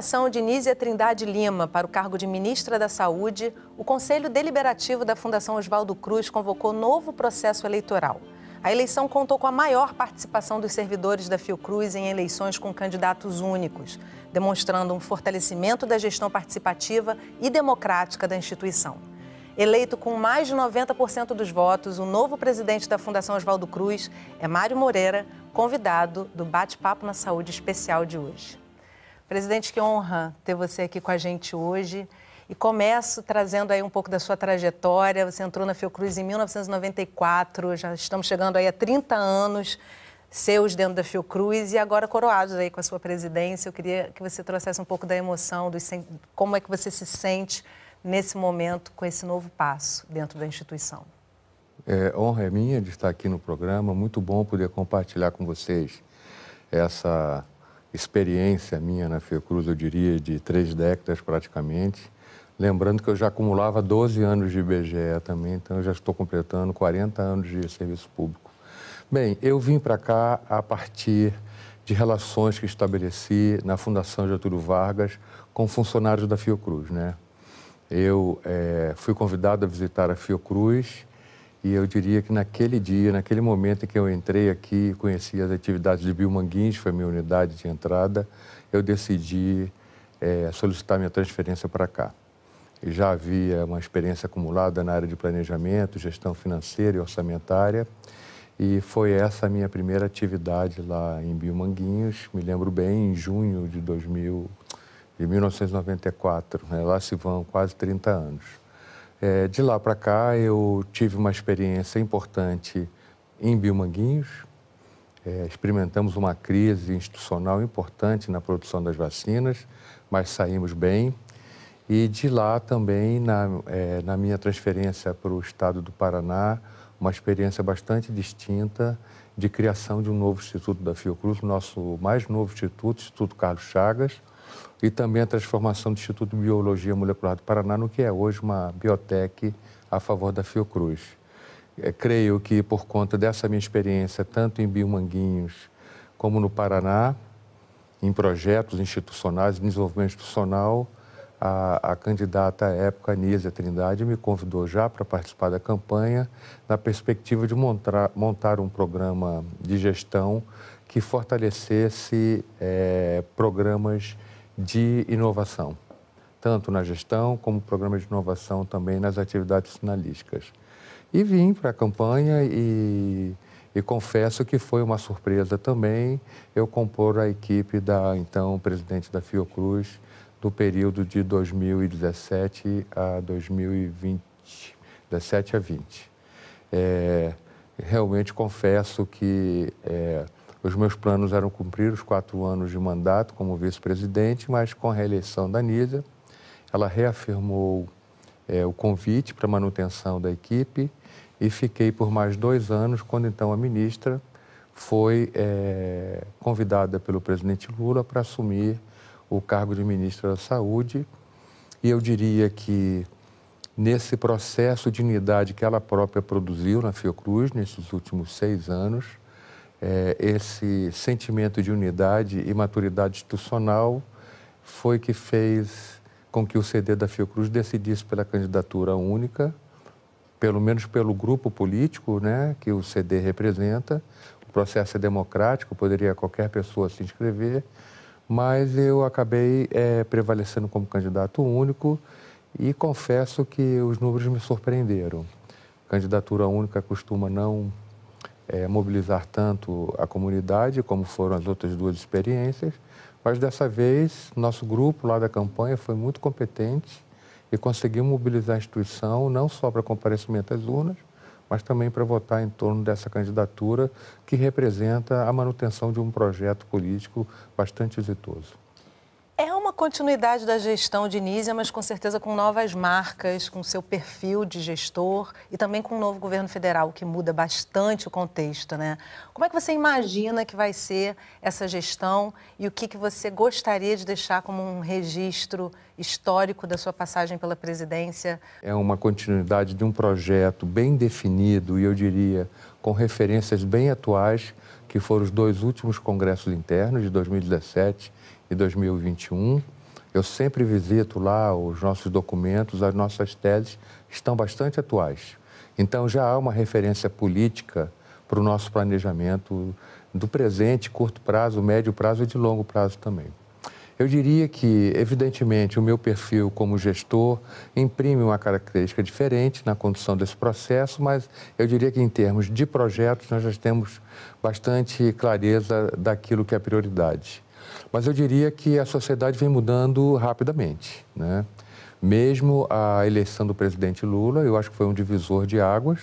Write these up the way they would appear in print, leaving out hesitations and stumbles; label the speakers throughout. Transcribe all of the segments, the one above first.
Speaker 1: nomeação de Nízia Trindade Lima para o cargo de ministra da Saúde, o Conselho Deliberativo da Fundação Oswaldo Cruz convocou novo processo eleitoral. A eleição contou com a maior participação dos servidores da Fiocruz em eleições com candidatos únicos, demonstrando um fortalecimento da gestão participativa e democrática da instituição. Eleito com mais de 90% dos votos, o novo presidente da Fundação Oswaldo Cruz é Mário Moreira, convidado do Bate-Papo na Saúde especial de hoje. Presidente, que honra ter você aqui com a gente hoje. E começo trazendo aí um pouco da sua trajetória. Você entrou na Fiocruz em 1994, já estamos chegando aí a 30 anos seus dentro da Fiocruz e agora coroados aí com a sua presidência. Eu queria que você trouxesse um pouco da emoção, como é que você se sente nesse momento com esse novo passo dentro da instituição.
Speaker 2: Honra é minha de estar aqui no programa, muito bom poder compartilhar com vocês essa experiência minha na Fiocruz, eu diria, de 3 décadas praticamente. Lembrando que eu já acumulava 12 anos de IBGE também, então eu já estou completando 40 anos de serviço público. Bem, eu vim para cá a partir de relações que estabeleci na Fundação Getúlio Vargas com funcionários da Fiocruz, né? Eu fui convidado a visitar a Fiocruz e eu diria que naquele dia, naquele momento em que eu entrei aqui, conheci as atividades de Biomanguins, foi a minha unidade de entrada, eu decidi solicitar minha transferência para cá. Eu já havia uma experiência acumulada na área de planejamento, gestão financeira e orçamentária, e foi essa a minha primeira atividade lá em Biomanguinhos, me lembro bem, em junho de 1994, né? Lá se vão quase 30 anos. De lá para cá, eu tive uma experiência importante em Biomanguinhos, experimentamos uma crise institucional importante na produção das vacinas, mas saímos bem. E de lá também, na minha transferência para o estado do Paraná, uma experiência bastante distinta de criação de um novo instituto da Fiocruz, o nosso mais novo instituto, o Instituto Carlos Chagas, e também a transformação do Instituto de Biologia Molecular do Paraná no que é hoje uma biotec a favor da Fiocruz. Creio que por conta dessa minha experiência, tanto em Biomanguinhos como no Paraná, em projetos institucionais, em desenvolvimento institucional, a candidata à época, Nízia Trindade, me convidou já para participar da campanha na perspectiva de montar um programa de gestão que fortalecesse programas de inovação, tanto na gestão como programas de inovação também nas atividades finalísticas. E vim para a campanha e confesso que foi uma surpresa também eu compor a equipe da então presidente da Fiocruz do período de 2017 a 2020, 17 a 20. Realmente confesso que os meus planos eram cumprir os 4 anos de mandato como vice-presidente, mas com a reeleição da Nízia, ela reafirmou o convite para a manutenção da equipe e fiquei por mais 2 anos, quando então a ministra foi convidada pelo presidente Lula para assumir o cargo de ministra da Saúde. E eu diria que nesse processo de unidade que ela própria produziu na Fiocruz, nesses últimos 6 anos, esse sentimento de unidade e maturidade institucional foi que fez com que o CD da Fiocruz decidisse pela candidatura única, pelo menos pelo grupo político, né, que o CD representa. O processo é democrático, poderia qualquer pessoa se inscrever, mas eu acabei prevalecendo como candidato único e confesso que os números me surpreenderam. Candidatura única costuma não mobilizar tanto a comunidade, como foram as outras 2 experiências, mas dessa vez nosso grupo lá da campanha foi muito competente e conseguiu mobilizar a instituição não só para comparecimento às urnas, mas também para votar em torno dessa candidatura que representa a manutenção de um projeto político bastante exitoso.
Speaker 1: É uma continuidade da gestão de Nízia, mas com certeza com novas marcas, com seu perfil de gestor e também com um novo governo federal, o que muda bastante o contexto, né? Como é que você imagina que vai ser essa gestão e o que você gostaria de deixar como um registro histórico da sua passagem pela presidência?
Speaker 2: É uma continuidade de um projeto bem definido e eu diria com referências bem atuais, que foram os 2 últimos congressos internos de 2017 e 2021, Eu sempre visito lá os nossos documentos, as nossas teses estão bastante atuais. Então, já há uma referência política para o nosso planejamento do presente, curto prazo, médio prazo e de longo prazo também. Eu diria que, evidentemente, o meu perfil como gestor imprime uma característica diferente na condução desse processo, mas eu diria que, em termos de projetos, nós já temos bastante clareza daquilo que é prioridade. Mas eu diria que a sociedade vem mudando rapidamente, né? Mesmo a eleição do presidente Lula, eu acho que foi um divisor de águas,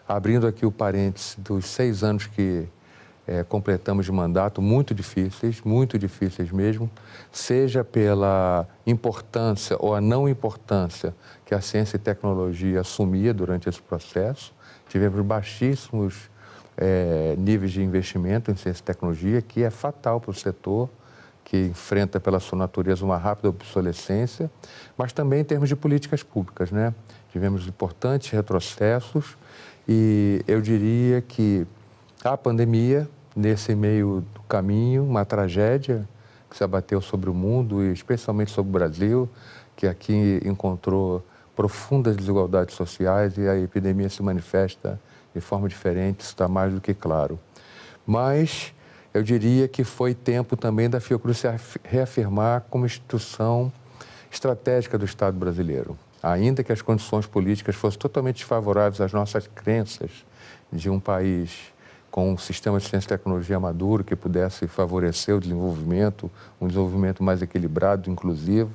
Speaker 2: abrindo aqui o parênteses dos 6 anos que completamos de mandato, muito difíceis mesmo, seja pela importância ou a não importância que a ciência e tecnologia assumia durante esse processo. Tivemos baixíssimos níveis de investimento em ciência e tecnologia, que é fatal para o setor, que enfrenta pela sua natureza uma rápida obsolescência, mas também em termos de políticas públicas, né? Tivemos importantes retrocessos e eu diria que a pandemia, nesse meio do caminho, uma tragédia que se abateu sobre o mundo e especialmente sobre o Brasil, que aqui encontrou profundas desigualdades sociais e a epidemia se manifesta de forma diferente, isso está mais do que claro. Mas eu diria que foi tempo também da Fiocruz se reafirmar como instituição estratégica do Estado brasileiro. Ainda que as condições políticas fossem totalmente desfavoráveis às nossas crenças de um país com um sistema de ciência e tecnologia maduro que pudesse favorecer o desenvolvimento, um desenvolvimento mais equilibrado, inclusivo,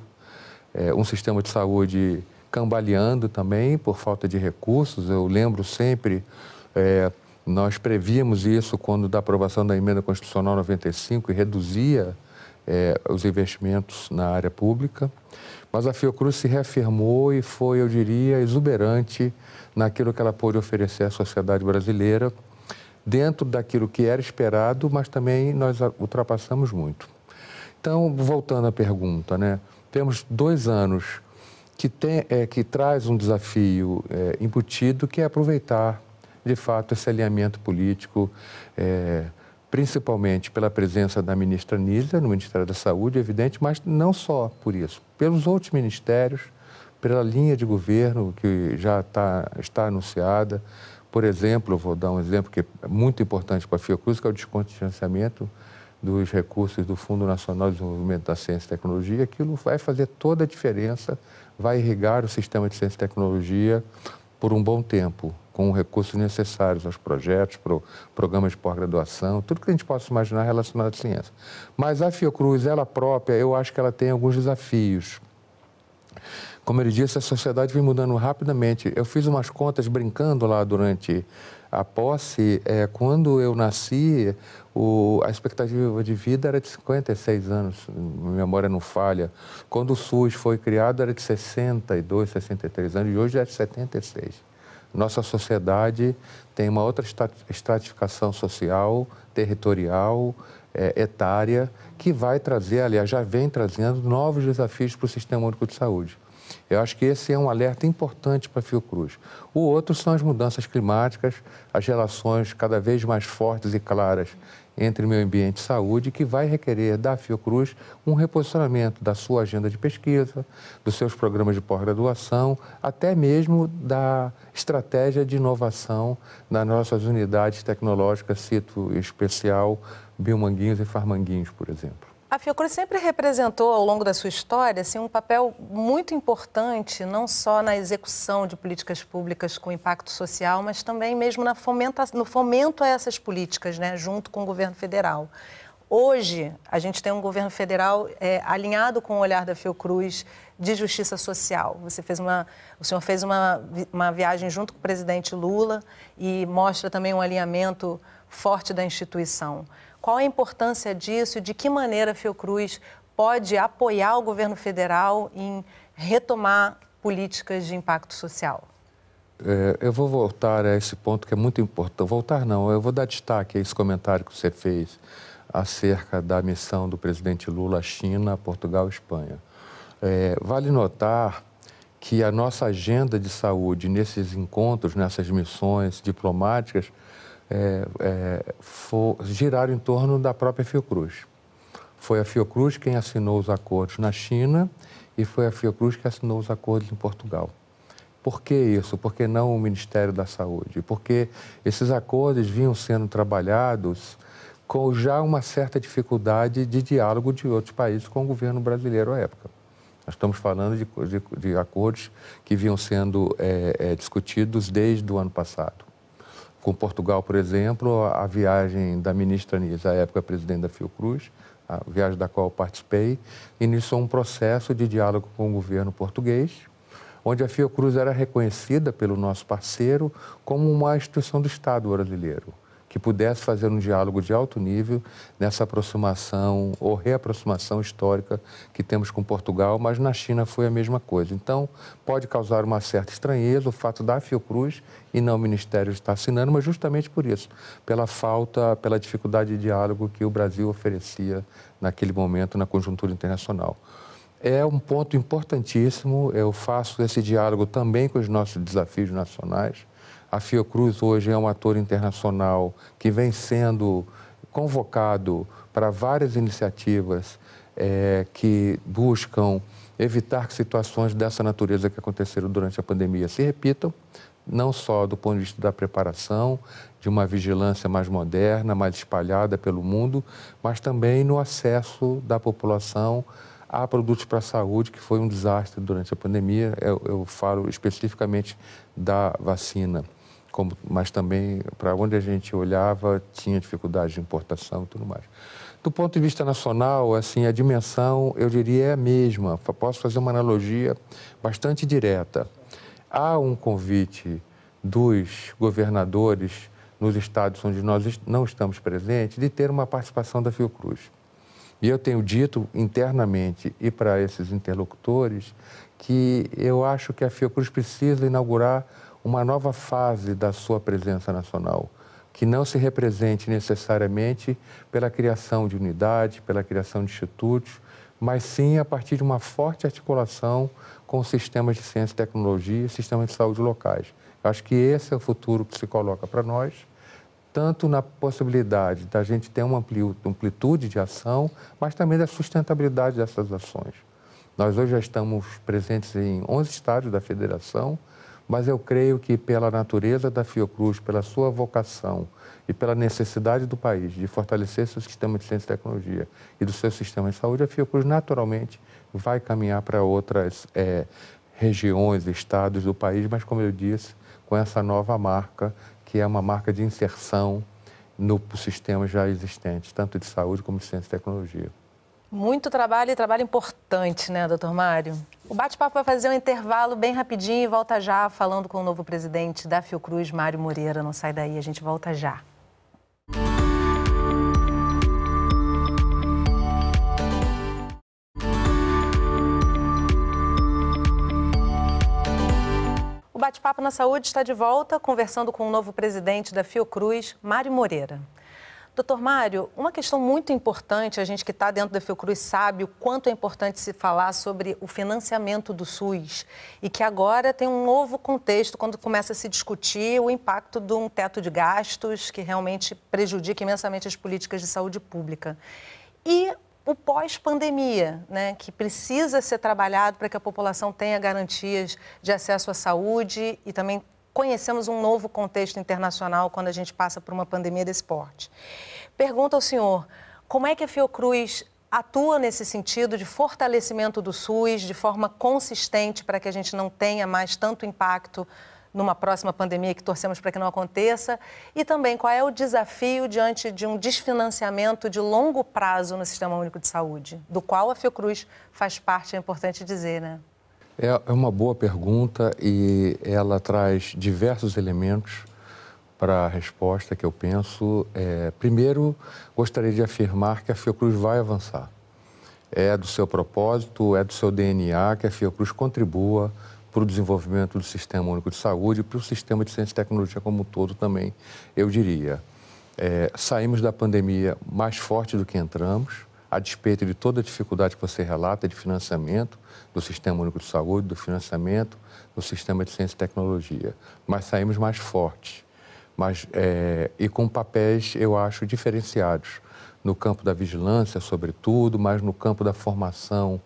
Speaker 2: um sistema de saúde cambaleando também por falta de recursos. Eu lembro sempre, nós prevíamos isso quando da aprovação da Emenda Constitucional 95 e reduzia os investimentos na área pública, mas a Fiocruz se reafirmou e foi, eu diria, exuberante naquilo que ela pôde oferecer à sociedade brasileira, dentro daquilo que era esperado, mas também nós ultrapassamos muito. Então, voltando à pergunta, né? Temos 2 anos que traz um desafio embutido, que é aproveitar, de fato, esse alinhamento político, principalmente pela presença da ministra Nízia no Ministério da Saúde, evidente, mas não só por isso, pelos outros ministérios, pela linha de governo que já está anunciada. Por exemplo, eu vou dar um exemplo que é muito importante para a Fiocruz, que é o descontingenciamento dos recursos do Fundo Nacional de Desenvolvimento da Ciência e Tecnologia. Aquilo vai fazer toda a diferença, vai irrigar o sistema de ciência e tecnologia por um bom tempo, com recursos necessários aos projetos, programas de pós-graduação, tudo que a gente possa imaginar relacionado à ciência. Mas a Fiocruz, ela própria, eu acho que ela tem alguns desafios. Como ele disse, a sociedade vem mudando rapidamente. Eu fiz umas contas brincando lá durante a posse. Quando eu nasci, a expectativa de vida era de 56 anos, minha memória não falha. Quando o SUS foi criado, era de 62, 63 anos, e hoje é de 76. Nossa sociedade tem uma outra estratificação social, territorial, etária, que vai trazer, aliás, já vem trazendo novos desafios para o Sistema Único de Saúde. Eu acho que esse é um alerta importante para a Fiocruz. O outro são as mudanças climáticas, as relações cada vez mais fortes e claras entre meio ambiente e saúde, que vai requerer da Fiocruz um reposicionamento da sua agenda de pesquisa, dos seus programas de pós-graduação, até mesmo da estratégia de inovação nas nossas unidades tecnológicas, cito em especial Biomanguinhos e Farmanguinhos, por exemplo.
Speaker 1: A Fiocruz sempre representou, ao longo da sua história, assim, um papel muito importante, não só na execução de políticas públicas com impacto social, mas também mesmo no fomento a essas políticas, né, junto com o governo federal. Hoje, a gente tem um governo federal alinhado com o olhar da Fiocruz de justiça social. O senhor fez uma viagem junto com o presidente Lula e mostra também um alinhamento forte da instituição. Qual a importância disso e de que maneira a Fiocruz pode apoiar o governo federal em retomar políticas de impacto social?
Speaker 2: Eu vou voltar a esse ponto que é muito importante. Voltar não, eu vou dar destaque a esse comentário que você fez acerca da missão do presidente Lula à China, Portugal e Espanha. Vale notar que a nossa agenda de saúde nesses encontros, nessas missões diplomáticas, giraram em torno da própria Fiocruz. Foi a Fiocruz quem assinou os acordos na China e foi a Fiocruz que assinou os acordos em Portugal. Por que isso? Por que não o Ministério da Saúde? Porque esses acordos vinham sendo trabalhados com já uma certa dificuldade de diálogo de outros países com o governo brasileiro à época. Nós estamos falando de acordos que vinham sendo discutidos desde o ano passado. Com Portugal, por exemplo, a viagem da ministra Anísia, à época presidente da Fiocruz, a viagem da qual eu participei, iniciou um processo de diálogo com o governo português, onde a Fiocruz era reconhecida pelo nosso parceiro como uma instituição do Estado brasileiro, que pudesse fazer um diálogo de alto nível nessa aproximação ou reaproximação histórica que temos com Portugal, mas na China foi a mesma coisa. Então, pode causar uma certa estranheza o fato da Fiocruz e não o Ministério estar assinando, mas justamente por isso, pela dificuldade de diálogo que o Brasil oferecia naquele momento na conjuntura internacional. É um ponto importantíssimo, eu faço esse diálogo também com os nossos desafios nacionais. A Fiocruz hoje é um ator internacional que vem sendo convocado para várias iniciativas que buscam evitar que situações dessa natureza que aconteceram durante a pandemia se repitam, não só do ponto de vista da preparação, de uma vigilância mais moderna, mais espalhada pelo mundo, mas também no acesso da população a produtos para a saúde, que foi um desastre durante a pandemia. Eu falo especificamente da vacina, mas também para onde a gente olhava tinha dificuldade de importação e tudo mais. Do ponto de vista nacional, assim, a dimensão, eu diria, é a mesma. Posso fazer uma analogia bastante direta. Há um convite dos governadores nos estados onde nós não estamos presentes de ter uma participação da Fiocruz. E eu tenho dito internamente e para esses interlocutores que eu acho que a Fiocruz precisa inaugurar uma nova fase da sua presença nacional, que não se represente necessariamente pela criação de unidades, pela criação de institutos, mas sim a partir de uma forte articulação com sistemas de ciência e tecnologia e sistemas de saúde locais. Eu acho que esse é o futuro que se coloca para nós, tanto na possibilidade da gente ter uma amplitude de ação, mas também da sustentabilidade dessas ações. Nós hoje já estamos presentes em 11 estados da federação, mas eu creio que pela natureza da Fiocruz, pela sua vocação e pela necessidade do país de fortalecer seu sistema de ciência e tecnologia e do seu sistema de saúde, a Fiocruz naturalmente vai caminhar para outras regiões, estados do país, mas como eu disse, com essa nova marca, que é uma marca de inserção no sistema já existente, tanto de saúde como de ciência e tecnologia.
Speaker 1: Muito trabalho e trabalho importante, né, doutor Mário? O bate-papo vai fazer um intervalo bem rapidinho e volta já falando com o novo presidente da Fiocruz, Mário Moreira. Não sai daí, a gente volta já. O Bate-Papo na Saúde está de volta, conversando com o novo presidente da Fiocruz, Mário Moreira. Doutor Mário, uma questão muito importante, a gente que está dentro da Fiocruz sabe o quanto é importante se falar sobre o financiamento do SUS e que agora tem um novo contexto quando começa a se discutir o impacto de um teto de gastos que realmente prejudica imensamente as políticas de saúde pública. E o pós-pandemia, né, que precisa ser trabalhado para que a população tenha garantias de acesso à saúde e também conhecemos um novo contexto internacional quando a gente passa por uma pandemia desse porte. Pergunto ao senhor, como é que a Fiocruz atua nesse sentido de fortalecimento do SUS de forma consistente para que a gente não tenha mais tanto impacto numa próxima pandemia que torcemos para que não aconteça? E também, qual é o desafio diante de um desfinanciamento de longo prazo no Sistema Único de Saúde, do qual a Fiocruz faz parte, é importante dizer, né?
Speaker 2: É uma boa pergunta e ela traz diversos elementos para a resposta que eu penso. Primeiro, gostaria de afirmar que a Fiocruz vai avançar. É do seu propósito, é do seu DNA que a Fiocruz contribua para o desenvolvimento do Sistema Único de Saúde e para o sistema de ciência e tecnologia como um todo também, eu diria. Saímos da pandemia mais forte do que entramos, a despeito de toda a dificuldade que você relata de financiamento do Sistema Único de Saúde, do financiamento do sistema de ciência e tecnologia. Mas saímos mais fortes e com papéis, eu acho, diferenciados. no campo da vigilância, sobretudo, mas no campo da formação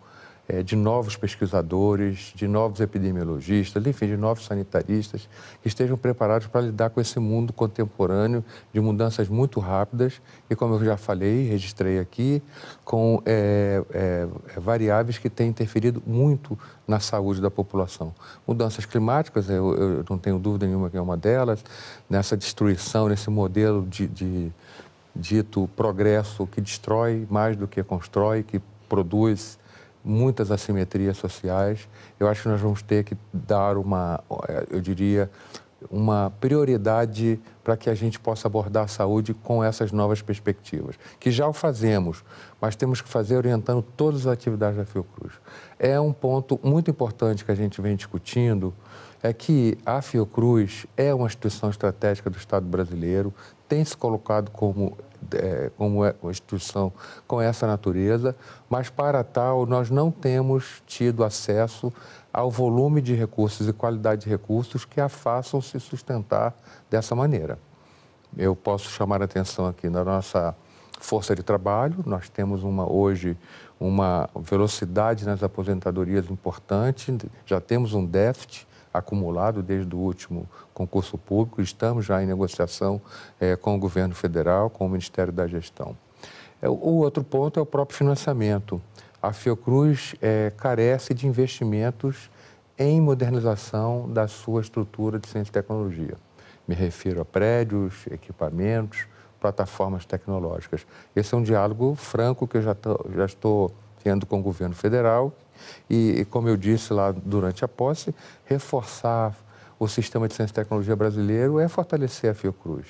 Speaker 2: de novos pesquisadores, de novos epidemiologistas, enfim, de novos sanitaristas que estejam preparados para lidar com esse mundo contemporâneo de mudanças muito rápidas e, como eu já falei, registrei aqui, com variáveis que têm interferido muito na saúde da população. Mudanças climáticas, eu não tenho dúvida nenhuma que é uma delas, nessa destruição, nesse modelo de dito progresso que destrói mais do que constrói, que produz muitas assimetrias sociais. Eu acho que nós vamos ter que dar eu diria, uma prioridade para que a gente possa abordar a saúde com essas novas perspectivas, que já o fazemos, mas temos que fazer orientando todas as atividades da Fiocruz. É um ponto muito importante que a gente vem discutindo, é que a Fiocruz é uma instituição estratégica do Estado brasileiro, tem se colocado como uma instituição com essa natureza, mas para tal nós não temos tido acesso ao volume de recursos e qualidade de recursos que a façam se sustentar dessa maneira. Eu posso chamar a atenção aqui na nossa força de trabalho, nós temos hoje uma velocidade nas aposentadorias importante, já temos um déficit acumulado desde o último concurso público, estamos já em negociação com o governo federal, com o Ministério da Gestão. O outro ponto é o próprio financiamento. A Fiocruz carece de investimentos em modernização da sua estrutura de ciência e tecnologia. Me refiro a prédios, equipamentos, plataformas tecnológicas. Esse é um diálogo franco que eu já estou tendo com o governo federal e, como eu disse lá durante a posse, reforçar o sistema de ciência e tecnologia brasileiro é fortalecer a Fiocruz.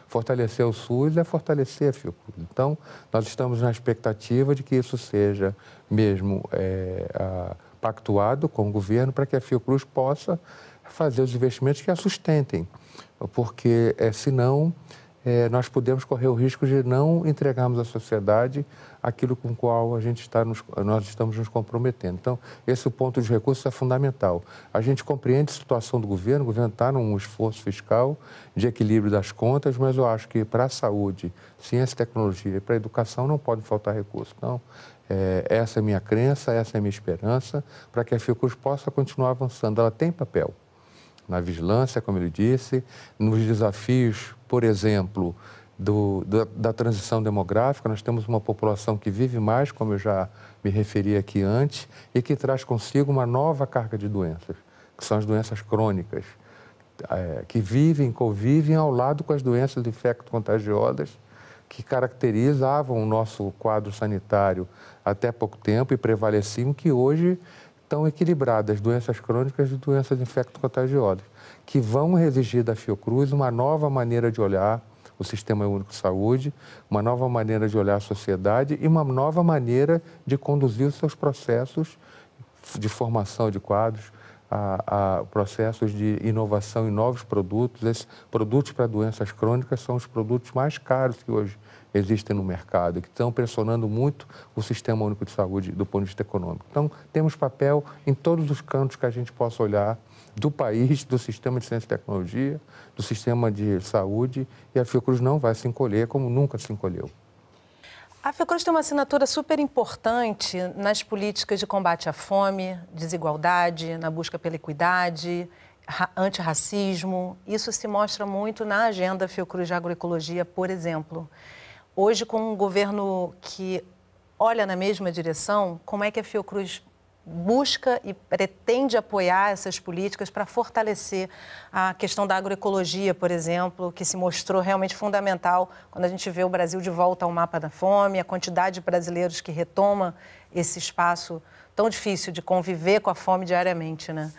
Speaker 2: Fortalecer o SUS é fortalecer a Fiocruz. Então, nós estamos na expectativa de que isso seja mesmo pactuado com o governo para que a Fiocruz possa fazer os investimentos que a sustentem, porque senão nós podemos correr o risco de não entregarmos à sociedade aquilo com o qual nós estamos nos comprometendo. Então, esse ponto de recursos é fundamental. A gente compreende a situação do governo, o governo está num esforço fiscal de equilíbrio das contas, mas eu acho que para a saúde, ciência e tecnologia e para a educação não pode faltar recursos. Então, essa é a minha crença, essa é a minha esperança, para que a Fiocruz possa continuar avançando. Ela tem papel na vigilância, como ele disse, nos desafios, por exemplo, da transição demográfica. Nós temos uma população que vive mais, como eu já me referi aqui antes, e que traz consigo uma nova carga de doenças, que são as doenças crônicas, que convivem ao lado com as doenças infecto-contagiosas, que caracterizavam o nosso quadro sanitário até pouco tempo e prevaleciam, que hoje estão equilibradas, doenças crônicas e doenças infecto-contagiosas, que vão exigir da Fiocruz uma nova maneira de olhar o Sistema Único de Saúde, uma nova maneira de olhar a sociedade e uma nova maneira de conduzir os seus processos de formação de quadros, a processos de inovação em novos produtos. Esses produtos para doenças crônicas são os produtos mais caros que hoje existem no mercado, que estão pressionando muito o Sistema Único de Saúde do ponto de vista econômico. Então, temos papel em todos os cantos que a gente possa olhar do país, do sistema de ciência e tecnologia, do sistema de saúde, e a Fiocruz não vai se encolher como nunca se encolheu.
Speaker 1: A Fiocruz tem uma assinatura super importante nas políticas de combate à fome, desigualdade, na busca pela equidade, antirracismo. Isso se mostra muito na agenda Fiocruz de Agroecologia, por exemplo. Hoje, com um governo que olha na mesma direção, como é que a Fiocruz busca e pretende apoiar essas políticas para fortalecer a questão da agroecologia, por exemplo, que se mostrou realmente fundamental quando a gente vê o Brasil de volta ao mapa da fome, a quantidade de brasileiros que retoma esse espaço tão difícil de conviver com a fome diariamente, né?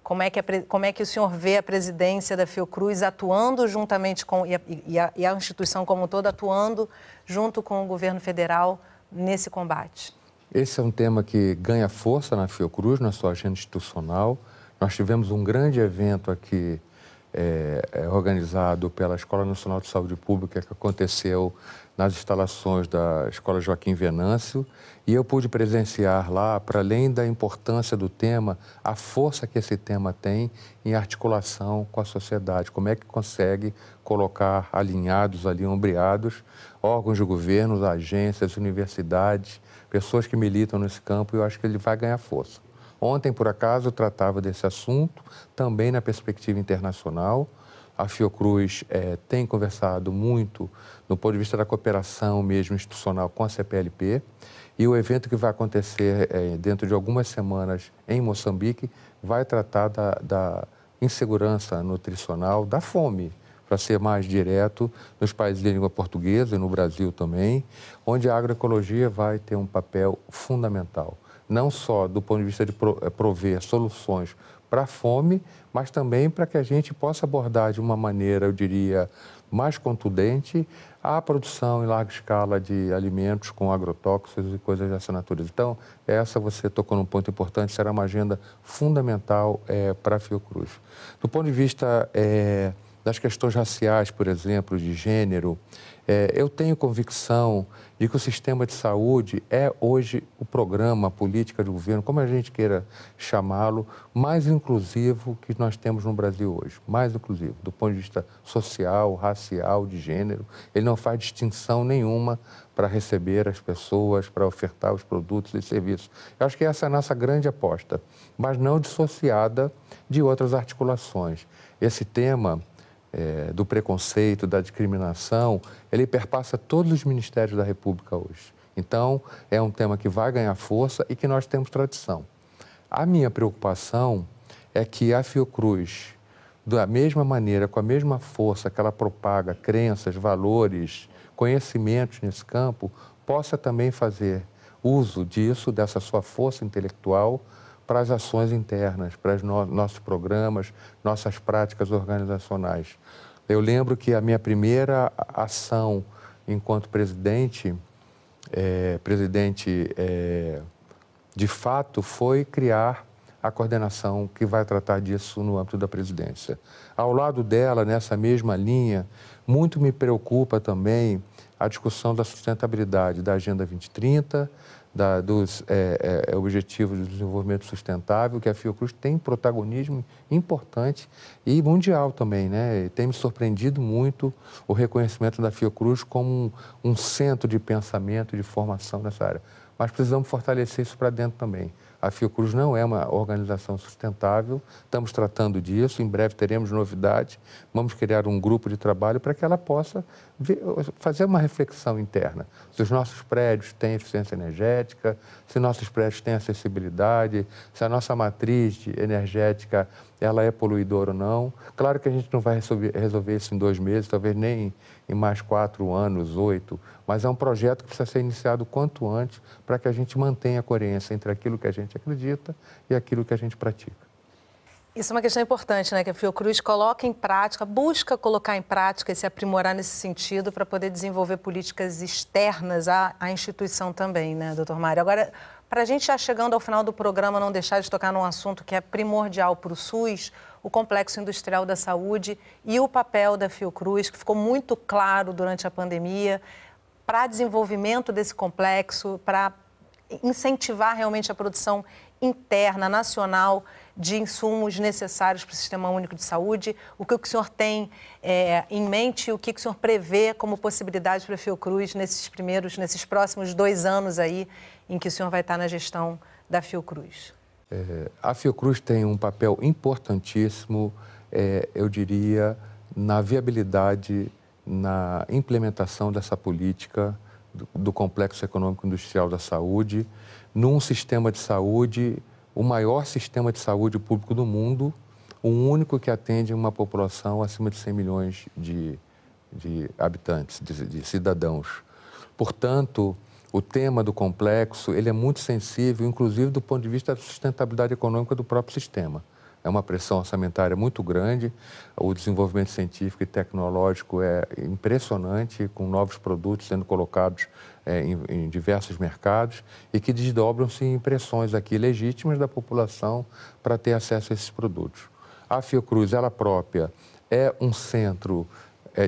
Speaker 1: Como é que o senhor vê a presidência da Fiocruz atuando juntamente com e a instituição como um todo atuando junto com o governo federal nesse combate?
Speaker 2: Esse é um tema que ganha força na Fiocruz, na sua agenda institucional. Nós tivemos um grande evento aqui organizado pela Escola Nacional de Saúde Pública, que aconteceu nas instalações da Escola Joaquim Venâncio, e eu pude presenciar lá, para além da importância do tema, a força que esse tema tem em articulação com a sociedade, como é que consegue colocar alinhados ali, ombreados, órgãos de governo, agências, universidades, pessoas que militam nesse campo, e eu acho que ele vai ganhar força. Ontem, por acaso, eu tratava desse assunto, também na perspectiva internacional. A Fiocruz tem conversado muito no ponto de vista da cooperação mesmo institucional com a CPLP, e o evento que vai acontecer dentro de algumas semanas em Moçambique vai tratar da insegurança nutricional, da fome, para ser mais direto, nos países de língua portuguesa e no Brasil também, onde a agroecologia vai ter um papel fundamental, não só do ponto de vista de prover soluções para a fome, mas também para que a gente possa abordar de uma maneira, eu diria, mais contundente a produção em larga escala de alimentos com agrotóxicos e coisas dessa natureza. Então, você tocou num ponto importante, será uma agenda fundamental para a Fiocruz. Do ponto de vista das questões raciais, por exemplo, de gênero, eu tenho convicção de que o sistema de saúde é hoje o programa, a política de governo, como a gente queira chamá-lo, mais inclusivo que nós temos no Brasil hoje. Mais inclusivo, do ponto de vista social, racial, de gênero. Ele não faz distinção nenhuma para receber as pessoas, para ofertar os produtos e serviços. Eu acho que essa é a nossa grande aposta, mas não dissociada de outras articulações. Esse tema do preconceito, da discriminação, ele perpassa todos os ministérios da República hoje. Então, é um tema que vai ganhar força e que nós temos tradição. A minha preocupação é que a Fiocruz, da mesma maneira, com a mesma força que ela propaga crenças, valores, conhecimentos nesse campo, possa também fazer uso disso, dessa sua força intelectual, para as ações internas, para os nossos programas, nossas práticas organizacionais. Eu lembro que a minha primeira ação enquanto presidente, de fato, foi criar a coordenação que vai tratar disso no âmbito da presidência. Ao lado dela, nessa mesma linha, muito me preocupa também a discussão da sustentabilidade da Agenda 2030, dos Objetivos de Desenvolvimento Sustentável, que a Fiocruz tem protagonismo importante e mundial também, né? E tem me surpreendido muito o reconhecimento da Fiocruz como um centro de pensamento e de formação nessa área. Mas precisamos fortalecer isso para dentro também. A Fiocruz não é uma organização sustentável, estamos tratando disso, em breve teremos novidades, vamos criar um grupo de trabalho para que ela possa fazer uma reflexão interna. Se os nossos prédios têm eficiência energética, se nossos prédios têm acessibilidade, se a nossa matriz energética ela é poluidora ou não. Claro que a gente não vai resolver isso em 2 meses, talvez nem em mais 4 anos, 8, mas é um projeto que precisa ser iniciado quanto antes para que a gente mantenha a coerência entre aquilo que a gente acredita e aquilo que a gente pratica.
Speaker 1: Isso é uma questão importante, né? Que a Fiocruz coloca em prática, busca colocar em prática e se aprimorar nesse sentido para poder desenvolver políticas externas à instituição também, né, doutor Mário? Agora, para a gente já chegando ao final do programa, não deixar de tocar num assunto que é primordial para o SUS, o Complexo Industrial da Saúde e o papel da Fiocruz, que ficou muito claro durante a pandemia, para desenvolvimento desse complexo, para incentivar realmente a produção interna, nacional, de insumos necessários para o Sistema Único de Saúde. O que o senhor tem em mente, o que o senhor prevê como possibilidade para a Fiocruz nesses próximos 2 anos aí, em que o senhor vai estar na gestão da Fiocruz?
Speaker 2: A Fiocruz tem um papel importantíssimo, eu diria, na viabilidade, na implementação dessa política do Complexo Econômico Industrial da Saúde, num sistema de saúde, o maior sistema de saúde público do mundo, o único que atende uma população acima de 100 milhões de habitantes, de cidadãos. Portanto, o tema do complexo ele é muito sensível, inclusive do ponto de vista da sustentabilidade econômica do próprio sistema. É uma pressão orçamentária muito grande, o desenvolvimento científico e tecnológico é impressionante, com novos produtos sendo colocados em diversos mercados e que desdobram-se em pressões aqui legítimas da população para ter acesso a esses produtos. A Fiocruz, ela própria, é um centro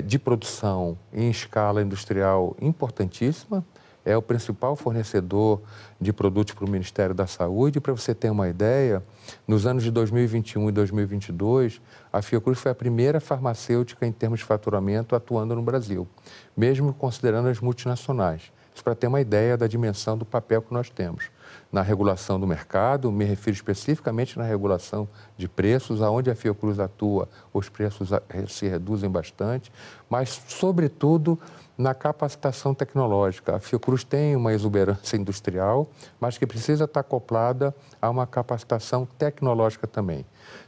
Speaker 2: de produção em escala industrial importantíssima, é o principal fornecedor de produtos para o Ministério da Saúde. Para você ter uma ideia, nos anos de 2021 e 2022, a Fiocruz foi a primeira farmacêutica em termos de faturamento atuando no Brasil, mesmo considerando as multinacionais. Isso para ter uma ideia da dimensão do papel que nós temos na regulação do mercado, me refiro especificamente na regulação de preços, aonde a Fiocruz atua, os preços se reduzem bastante, mas, sobretudo, na capacitação tecnológica. A Fiocruz tem uma exuberância industrial, mas que precisa estar acoplada a uma capacitação tecnológica também.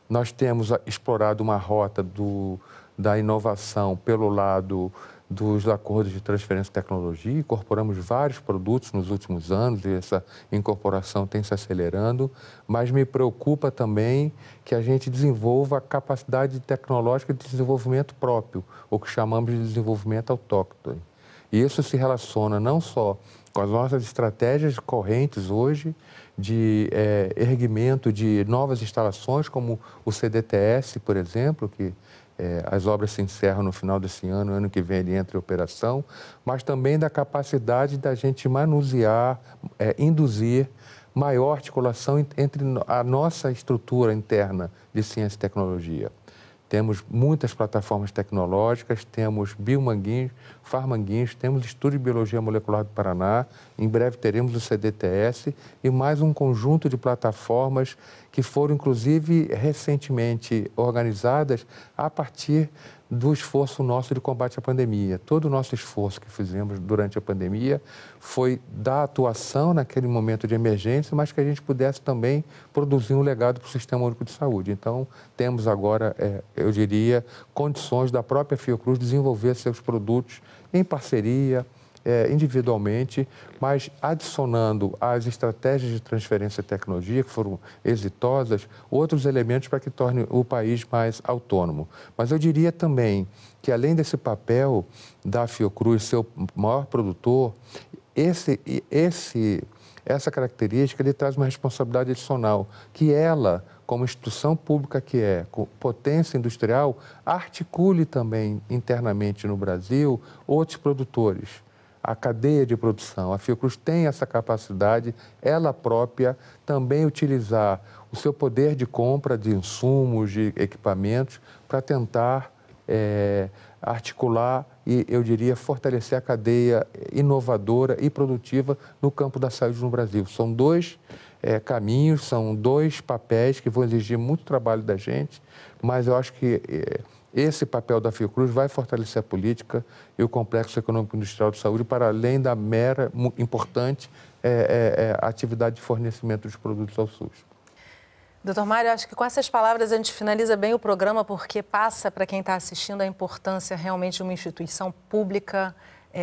Speaker 2: Nós temos explorado uma rota da inovação pelo lado dos acordos de transferência de tecnologia, incorporamos vários produtos nos últimos anos e essa incorporação tem se acelerando, mas me preocupa também que a gente desenvolva a capacidade tecnológica de desenvolvimento próprio, o que chamamos de desenvolvimento autóctone. E isso se relaciona não só com as nossas estratégias correntes hoje de erguimento de novas instalações, como o CDTS, por exemplo, que as obras se encerram no final desse ano que vem ele entra em operação, mas também da capacidade da gente manusear, induzir maior articulação entre a nossa estrutura interna de ciência e tecnologia. Temos muitas plataformas tecnológicas, temos biomanguinhos, farmanguinhos, temos Estudo de Biologia Molecular do Paraná, em breve teremos o CDTS e mais um conjunto de plataformas que foram, inclusive, recentemente organizadas a partir do esforço nosso de combate à pandemia. Todo o nosso esforço que fizemos durante a pandemia foi da atuação naquele momento de emergência, mas que a gente pudesse também produzir um legado para o Sistema Único de Saúde. Então, temos agora, eu diria, condições da própria Fiocruz desenvolver seus produtos em parceria, individualmente, mas adicionando às estratégias de transferência de tecnologia, que foram exitosas, outros elementos para que torne o país mais autônomo. Mas eu diria também que, além desse papel da Fiocruz ser o maior produtor, essa característica ele traz uma responsabilidade adicional, que ela, como instituição pública que é, com potência industrial, articule também internamente no Brasil outros produtores. A cadeia de produção. A Fiocruz tem essa capacidade, ela própria, também utilizar o seu poder de compra de insumos, de equipamentos, para tentar articular e, eu diria, fortalecer a cadeia inovadora e produtiva no campo da saúde no Brasil. São dois caminhos, são dois papéis que vão exigir muito trabalho da gente, mas eu acho que esse papel da Fiocruz vai fortalecer a política e o complexo econômico industrial de saúde para além da mera, importante, atividade de fornecimento de produtos ao SUS.
Speaker 1: Doutor Mário, acho que com essas palavras a gente finaliza bem o programa, porque passa para quem está assistindo a importância realmente de uma instituição pública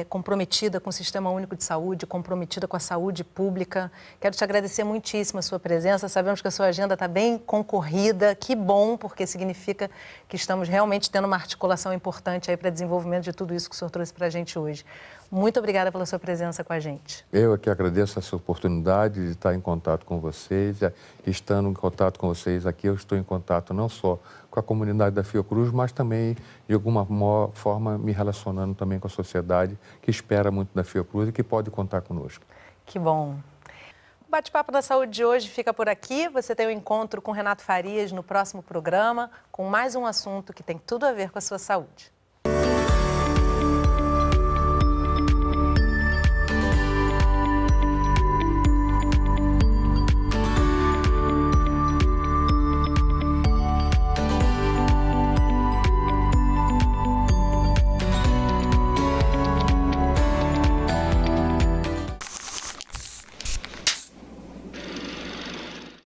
Speaker 1: comprometida com o Sistema Único de Saúde, comprometida com a saúde pública. Quero te agradecer muitíssimo a sua presença. Sabemos que a sua agenda está bem concorrida. Que bom, porque significa que estamos realmente tendo uma articulação importante aí para desenvolvimento de tudo isso que o senhor trouxe para a gente hoje. Muito obrigada pela sua presença com a gente.
Speaker 2: Eu aqui agradeço essa oportunidade de estar em contato com vocês. Estando em contato com vocês aqui, eu estou em contato não só com a comunidade da Fiocruz, mas também, de alguma forma, me relacionando também com a sociedade que espera muito da Fiocruz e que pode contar conosco.
Speaker 1: Que bom. O Bate-Papo da Saúde de hoje fica por aqui. Você tem um encontro com Renato Farias no próximo programa, com mais um assunto que tem tudo a ver com a sua saúde.